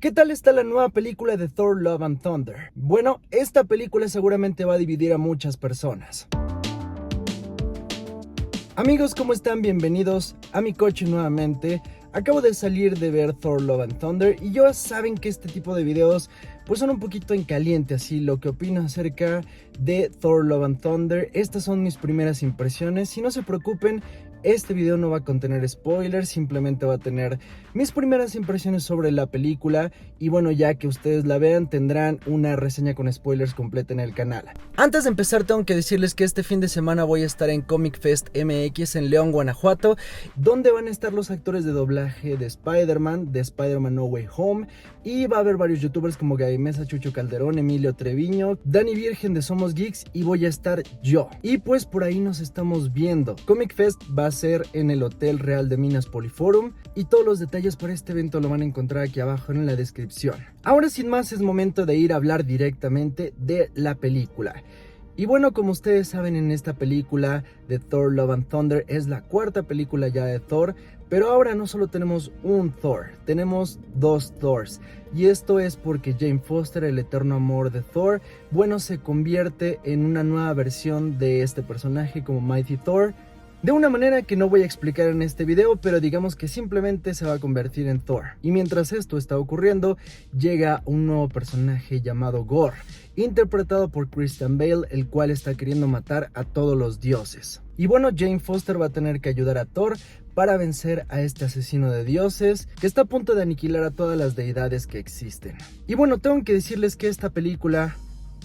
¿Qué tal está la nueva película de Thor Love and Thunder? Bueno, esta película seguramente va a dividir a muchas personas. Amigos, ¿cómo están? Bienvenidos a mi coche nuevamente. Acabo de salir de ver Thor Love and Thunder y ya saben que este tipo de videos pues son un poquito en caliente, así lo que opino acerca de Thor Love and Thunder. Estas son mis primeras impresiones y no se preocupen, este video no va a contener spoilers, simplemente va a tener mis primeras impresiones sobre la película y bueno, ya que ustedes la vean tendrán una reseña con spoilers completa en el canal. Antes de empezar tengo que decirles que este fin de semana voy a estar en Comic Fest MX en León, Guanajuato, donde van a estar los actores de doblaje de Spider-Man No Way Home, y va a haber varios youtubers como Gaby Mesa, Chucho Calderón, Emilio Treviño, Dani Virgen de Somos Geeks y voy a estar yo. Y pues por ahí nos estamos viendo. Comic Fest va a ser en el Hotel Real de Minas Poliforum y todos los detalles para este evento lo van a encontrar aquí abajo en la descripción. Ahora sin más es momento de ir a hablar directamente de la película. Y bueno, como ustedes saben, en esta película de Thor Love and Thunder es la cuarta película ya de Thor, pero ahora no solo tenemos un Thor, tenemos dos Thors. Y esto es porque Jane Foster, el eterno amor de Thor, bueno, se convierte en una nueva versión de este personaje como Mighty Thor, de una manera que no voy a explicar en este video, pero digamos que simplemente se va a convertir en Thor. Y mientras esto está ocurriendo, llega un nuevo personaje llamado Gore, interpretado por Christian Bale, el cual está queriendo matar a todos los dioses. Y bueno, Jane Foster va a tener que ayudar a Thor para vencer a este asesino de dioses que está a punto de aniquilar a todas las deidades que existen. Y bueno, tengo que decirles que esta película,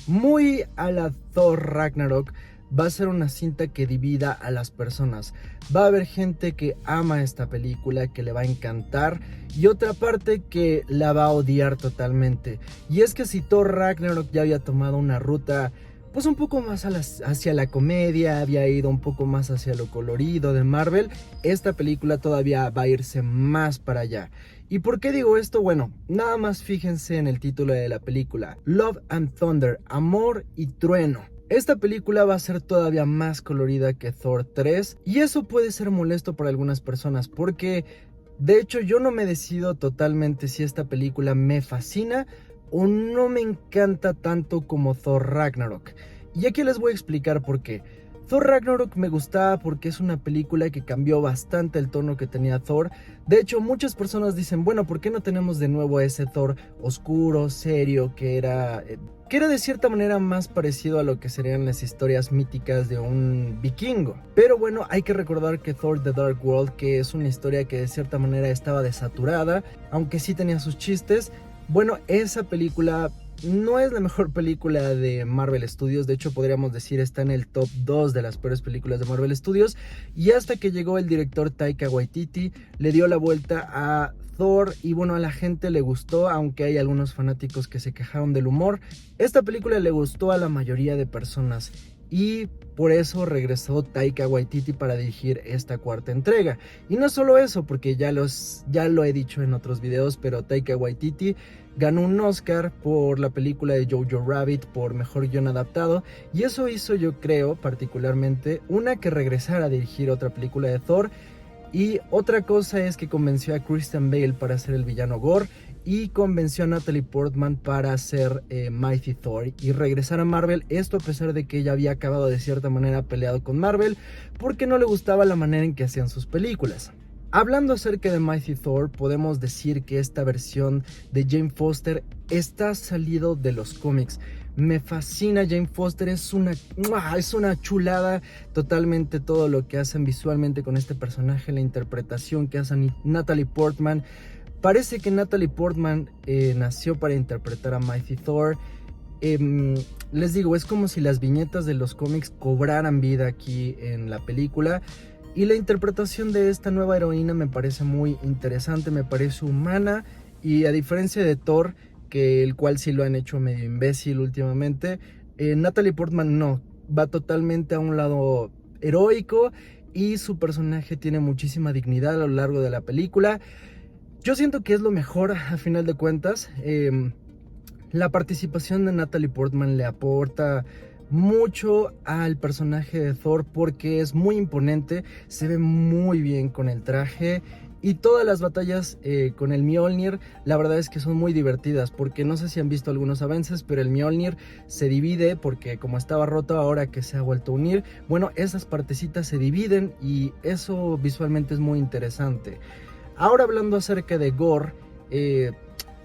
muy a la Thor Ragnarok, va a ser una cinta que divida a las personas. Va a haber gente que ama esta película, que le va a encantar, y otra parte que la va a odiar totalmente. Y es que si Thor Ragnarok ya había tomado una ruta pues un poco más hacia la comedia, había ido un poco más hacia lo colorido de Marvel, esta película todavía va a irse más para allá. ¿Y por qué digo esto? Bueno, nada más fíjense en el título de la película, Love and Thunder, Amor y Trueno. Esta película va a ser todavía más colorida que Thor 3 y eso puede ser molesto para algunas personas porque de hecho yo no me decido totalmente si esta película me fascina o no me encanta tanto como Thor Ragnarok. Y aquí les voy a explicar por qué. Thor Ragnarok me gustaba porque es una película que cambió bastante el tono que tenía Thor. De hecho, muchas personas dicen, bueno, ¿por qué no tenemos de nuevo a ese Thor oscuro, serio, que era de cierta manera más parecido a lo que serían las historias míticas de un vikingo? Pero bueno, hay que recordar que Thor The Dark World, que es una historia que de cierta manera estaba desaturada, aunque sí tenía sus chistes, bueno, esa película no es la mejor película de Marvel Studios, de hecho podríamos decir está en el top 2 de las peores películas de Marvel Studios, y hasta que llegó el director Taika Waititi, le dio la vuelta a Thor y bueno, a la gente le gustó, aunque hay algunos fanáticos que se quejaron del humor. Esta película le gustó a la mayoría de personas y por eso regresó Taika Waititi para dirigir esta cuarta entrega. Y no solo eso, porque ya lo he dicho en otros videos, pero Taika Waititi ganó un Oscar por la película de Jojo Rabbit por mejor guión adaptado, y eso hizo, yo creo, particularmente, que regresara a dirigir otra película de Thor. Y otra cosa es que convenció a Christian Bale para ser el villano Gore y convenció a Natalie Portman para ser Mighty Thor y regresar a Marvel. Esto a pesar de que ella había acabado de cierta manera peleado con Marvel porque no le gustaba la manera en que hacían sus películas. Hablando acerca de Mighty Thor, podemos decir que esta versión de Jane Foster está salido de los cómics. Me fascina Jane Foster, es una chulada totalmente todo lo que hacen visualmente con este personaje, la interpretación que hacen Natalie Portman. Parece que Natalie Portman nació para interpretar a Mighty Thor. Les digo, es como si las viñetas de los cómics cobraran vida aquí en la película. Y la interpretación de esta nueva heroína me parece muy interesante, me parece humana. Y a diferencia de Thor, que el cual sí lo han hecho medio imbécil últimamente, Natalie Portman no, va totalmente a un lado heroico y su personaje tiene muchísima dignidad a lo largo de la película. Yo siento que es lo mejor a final de cuentas. La participación de Natalie Portman le aporta mucho al personaje de Thor porque es muy imponente, se ve muy bien con el traje Y todas las batallas con el Mjolnir, la verdad es que son muy divertidas, porque no sé si han visto algunos avances, pero el Mjolnir se divide, porque como estaba roto, ahora que se ha vuelto a unir, bueno, esas partecitas se dividen y eso visualmente es muy interesante. Ahora hablando acerca de Gore,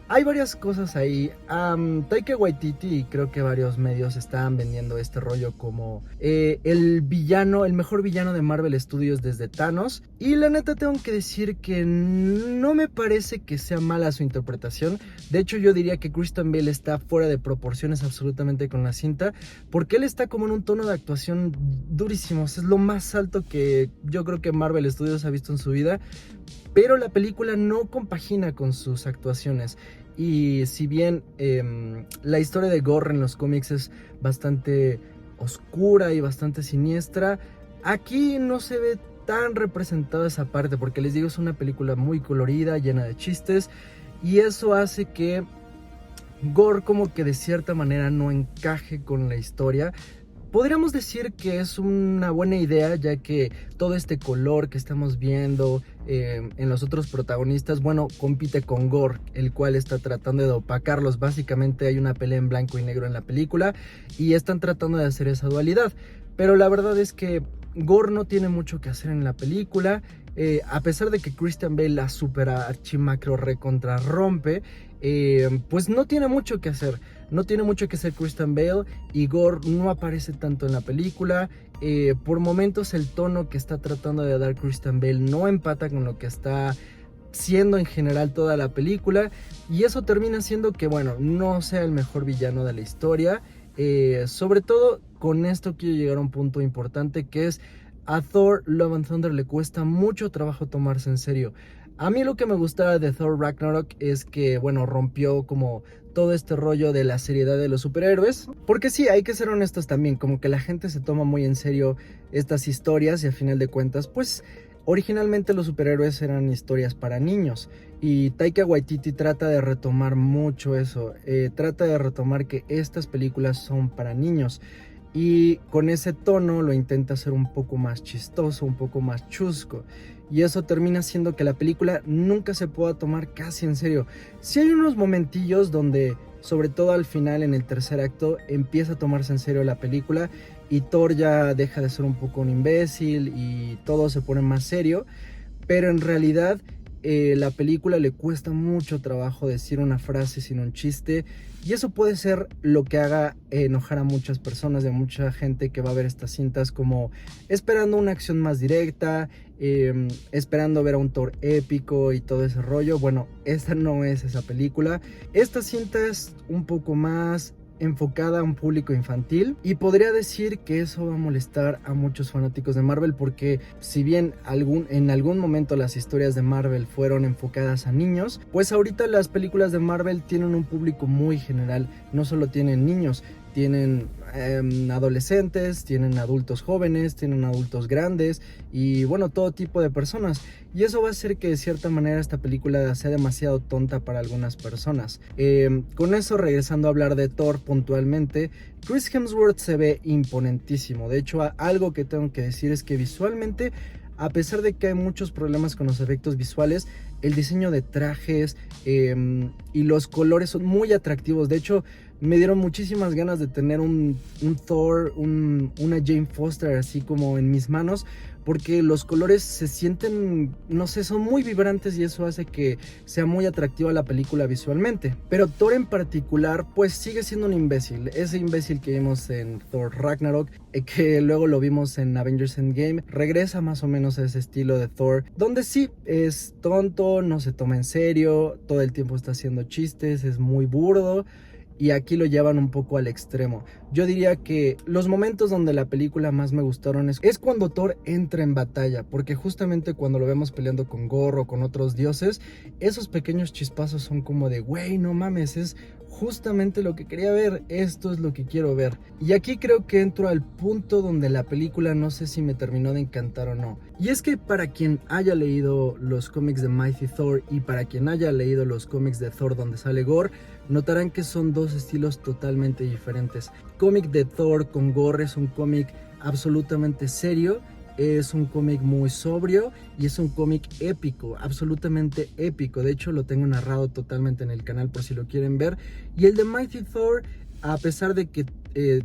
hay varias cosas ahí. Taika Waititi y creo que varios medios estaban vendiendo este rollo como el villano, el mejor villano de Marvel Studios desde Thanos. Y la neta tengo que decir que no me parece que sea mala su interpretación. De hecho yo diría que Christian Bale está fuera de proporciones absolutamente con la cinta, porque él está como en un tono de actuación durísimo. Es lo más alto que yo creo que Marvel Studios ha visto en su vida. Pero la película no compagina con sus actuaciones. Y si bien la historia de Gore en los cómics es bastante oscura y bastante siniestra, aquí no se ve tan representada esa parte, porque les digo, es una película muy colorida, llena de chistes, y eso hace que Gore como que de cierta manera no encaje con la historia. Podríamos decir que es una buena idea, ya que todo este color que estamos viendo en los otros protagonistas, bueno, compite con Gore, el cual está tratando de opacarlos. Básicamente hay una pelea en blanco y negro en la película y están tratando de hacer esa dualidad. Pero la verdad es que Gore no tiene mucho que hacer en la película. A pesar de que Christian Bale la super archimacro recontra rompe, pues no tiene mucho que hacer. No tiene mucho que hacer Christian Bale y Gore no aparece tanto en la película. Por momentos el tono que está tratando de dar Christian Bale no empata con lo que está siendo en general toda la película, y eso termina siendo que, bueno, no sea el mejor villano de la historia. Sobre todo con esto quiero llegar a un punto importante, que es a Thor Love and Thunder le cuesta mucho trabajo tomarse en serio. A mí lo que me gustaba de Thor Ragnarok es que, bueno, rompió como todo este rollo de la seriedad de los superhéroes. Porque sí, hay que ser honestos también, como que la gente se toma muy en serio estas historias y a final de cuentas, pues originalmente los superhéroes eran historias para niños. Y Taika Waititi trata de retomar mucho eso, trata de retomar que estas películas son para niños. Y con ese tono lo intenta hacer un poco más chistoso, un poco más chusco. Y eso termina haciendo que la película nunca se pueda tomar casi en serio. Sí hay unos momentillos donde, sobre todo al final, en el tercer acto, empieza a tomarse en serio la película y Thor ya deja de ser un poco un imbécil y todo se pone más serio. Pero en realidad la película le cuesta mucho trabajo decir una frase sin un chiste, y eso puede ser lo que haga enojar a muchas personas, de mucha gente que va a ver estas cintas como esperando una acción más directa, esperando ver a un Thor épico y todo ese rollo. Bueno, esta no es esa película. Esta cinta es un poco más enfocada a un público infantil, y podría decir que eso va a molestar a muchos fanáticos de Marvel, porque si bien en algún momento las historias de Marvel fueron enfocadas a niños, pues ahorita las películas de Marvel tienen un público muy general. No solo tienen niños, tienen adolescentes, tienen adultos jóvenes, tienen adultos grandes y, bueno, todo tipo de personas. Y eso va a hacer que de cierta manera esta película sea demasiado tonta para algunas personas. Con eso, regresando a hablar de Thor puntualmente, Chris Hemsworth se ve imponentísimo. De hecho, algo que tengo que decir es que visualmente, a pesar de que hay muchos problemas con los efectos visuales, el diseño de trajes y los colores son muy atractivos. De hecho, me dieron muchísimas ganas de tener un Thor, una Jane Foster así como en mis manos, porque los colores se sienten, no sé, son muy vibrantes y eso hace que sea muy atractiva la película visualmente. Pero Thor en particular, pues sigue siendo un imbécil. Ese imbécil que vimos en Thor Ragnarok, que luego lo vimos en Avengers Endgame, regresa más o menos a ese estilo de Thor, donde sí, es tonto, no se toma en serio, todo el tiempo está haciendo chistes, es muy burdo. Y aquí lo llevan un poco al extremo. Yo diría que los momentos donde la película más me gustaron es cuando Thor entra en batalla, porque justamente cuando lo vemos peleando con Gorro o con otros dioses, esos pequeños chispazos son como de, güey, no mames, es justamente lo que quería ver, esto es lo que quiero ver. Y aquí creo que entro al punto donde la película no sé si me terminó de encantar o no. Y es que para quien haya leído los cómics de Mighty Thor y para quien haya leído los cómics de Thor donde sale Gore, notarán que son dos estilos totalmente diferentes. El cómic de Thor con Gore es un cómic absolutamente serio es un cómic muy sobrio y es un cómic épico, absolutamente épico. De hecho, lo tengo narrado totalmente en el canal por si lo quieren ver. Y el de Mighty Thor, a pesar de que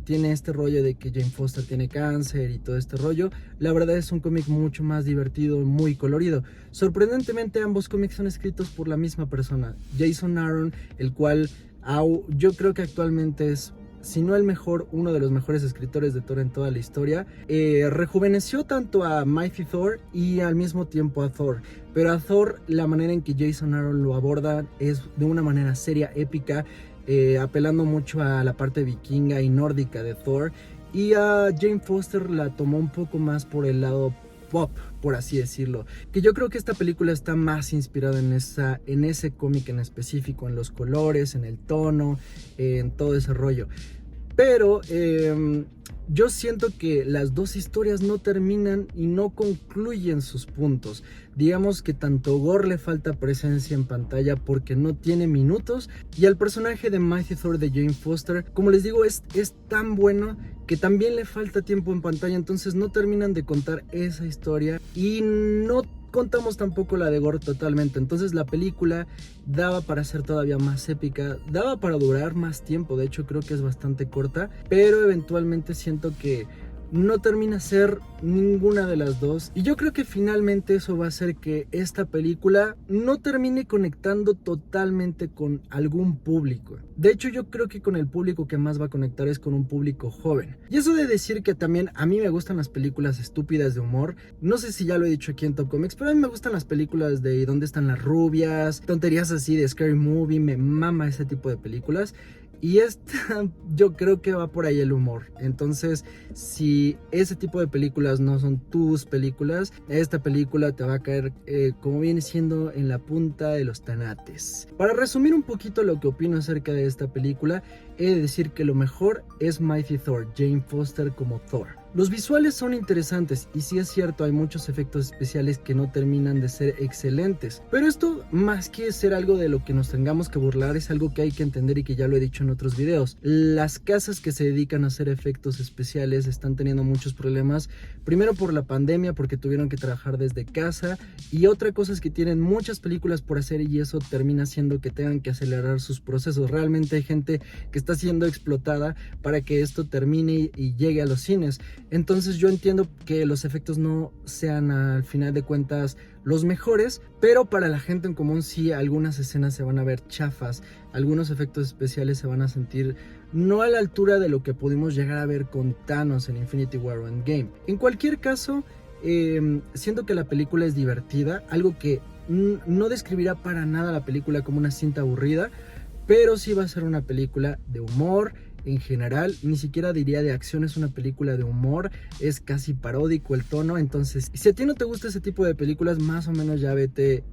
tiene este rollo de que Jane Foster tiene cáncer y todo este rollo, la verdad es un cómic mucho más divertido, muy colorido. Sorprendentemente, ambos cómics son escritos por la misma persona, Jason Aaron, el cual yo creo que actualmente es, si no el mejor, uno de los mejores escritores de Thor en toda la historia. Rejuveneció tanto a Mighty Thor y al mismo tiempo a Thor, pero a Thor la manera en que Jason Aaron lo aborda es de una manera seria, épica, apelando mucho a la parte vikinga y nórdica de Thor, y a Jane Foster la tomó un poco más por el lado pop, por así decirlo, que yo creo que esta película está más inspirada en ese cómic en específico, en los colores, en el tono, en todo ese rollo. Pero yo siento que las dos historias no terminan y no concluyen sus puntos. Digamos que tanto Gore le falta presencia en pantalla porque no tiene minutos, y al personaje de Mighty Thor de Jane Foster, como les digo, es tan bueno que también le falta tiempo en pantalla, entonces no terminan de contar esa historia y no contamos tampoco la de Gore totalmente. Entonces la película daba para ser todavía más épica, daba para durar más tiempo, de hecho creo que es bastante corta, pero eventualmente siento que no termina ser ninguna de las dos, y yo creo que finalmente eso va a hacer que esta película no termine conectando totalmente con algún público. De hecho, yo creo que con el público que más va a conectar es con un público joven. Y eso de decir que también a mí me gustan las películas estúpidas de humor, no sé si ya lo he dicho aquí en Top Comics, pero a mí me gustan las películas de ¿Dónde están las rubias?, tonterías así de Scary Movie, me mama ese tipo de películas. Y esta, yo creo que va por ahí el humor. Entonces, si ese tipo de películas no son tus películas, esta película te va a caer como viene siendo en la punta de los tanates. Para resumir un poquito lo que opino acerca de esta película, he de decir que lo mejor es Mighty Thor, Jane Foster como Thor. Los visuales son interesantes y sí es cierto, hay muchos efectos especiales que no terminan de ser excelentes, pero esto, más que ser algo de lo que nos tengamos que burlar, es algo que hay que entender y que ya lo he dicho en otros videos. Las casas que se dedican a hacer efectos especiales están teniendo muchos problemas, primero por la pandemia, porque tuvieron que trabajar desde casa, y otra cosa es que tienen muchas películas por hacer y eso termina haciendo que tengan que acelerar sus procesos. Realmente hay gente que está siendo explotada para que esto termine y llegue a los cines. Entonces yo entiendo que los efectos no sean al final de cuentas los mejores, pero para la gente en común sí, algunas escenas se van a ver chafas, algunos efectos especiales se van a sentir no a la altura de lo que pudimos llegar a ver con Thanos en Infinity War o Endgame. En cualquier caso, siento que la película es divertida, algo que no describirá para nada la película como una cinta aburrida, pero sí va a ser una película de humor. En general, ni siquiera diría de acción, es una película de humor, es casi paródico el tono. Entonces, si a ti no te gusta ese tipo de películas, más o menos ya vete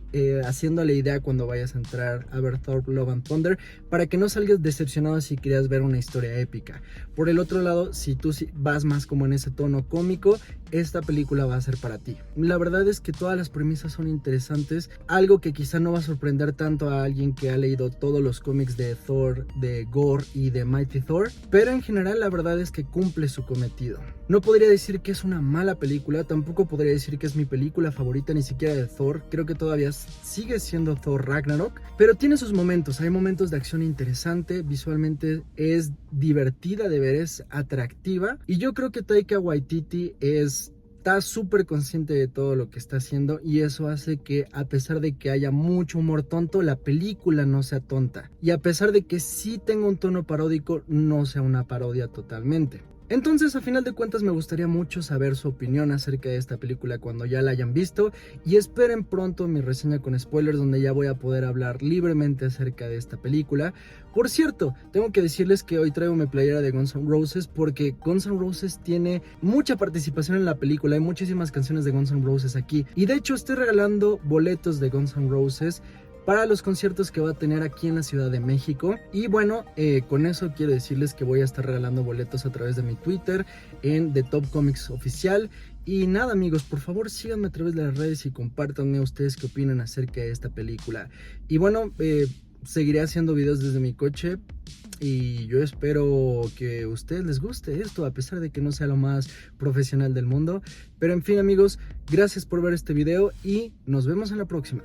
haciendo la idea cuando vayas a entrar a ver Thor Love and Thunder, para que no salgas decepcionado si querías ver una historia épica. Por el otro lado, si tú vas más como en ese tono cómico, esta película va a ser para ti. La verdad es que todas las premisas son interesantes, algo que quizá no va a sorprender tanto a alguien que ha leído todos los cómics de Thor, de Gore y de Mighty Thor, pero en general la verdad es que cumple su cometido. No podría decir que es una mala película, tampoco podría decir que es mi película favorita, ni siquiera de Thor. Creo que todavía sigue siendo Thor Ragnarok, pero tiene sus momentos, hay momentos de acción interesante, visualmente es divertida de ver, es atractiva, y yo creo que Taika Waititi está súper consciente de todo lo que está haciendo, y eso hace que, a pesar de que haya mucho humor tonto, la película no sea tonta, y a pesar de que sí tenga un tono paródico, no sea una parodia totalmente. Entonces, a final de cuentas, me gustaría mucho saber su opinión acerca de esta película cuando ya la hayan visto, y esperen pronto mi reseña con spoilers, donde ya voy a poder hablar libremente acerca de esta película. Por cierto, tengo que decirles que hoy traigo mi playera de Guns N' Roses porque Guns N' Roses tiene mucha participación en la película, hay muchísimas canciones de Guns N' Roses aquí, y de hecho estoy regalando boletos de Guns N' Roses para los conciertos que va a tener aquí en la Ciudad de México. Y bueno, con eso quiero decirles que voy a estar regalando boletos a través de mi Twitter en The Top Comics Oficial. Y nada, amigos, por favor síganme a través de las redes y compártanme ustedes qué opinan acerca de esta película. Y bueno, seguiré haciendo videos desde mi coche. Y yo espero que a ustedes les guste esto, a pesar de que no sea lo más profesional del mundo. Pero en fin, amigos, gracias por ver este video y nos vemos en la próxima.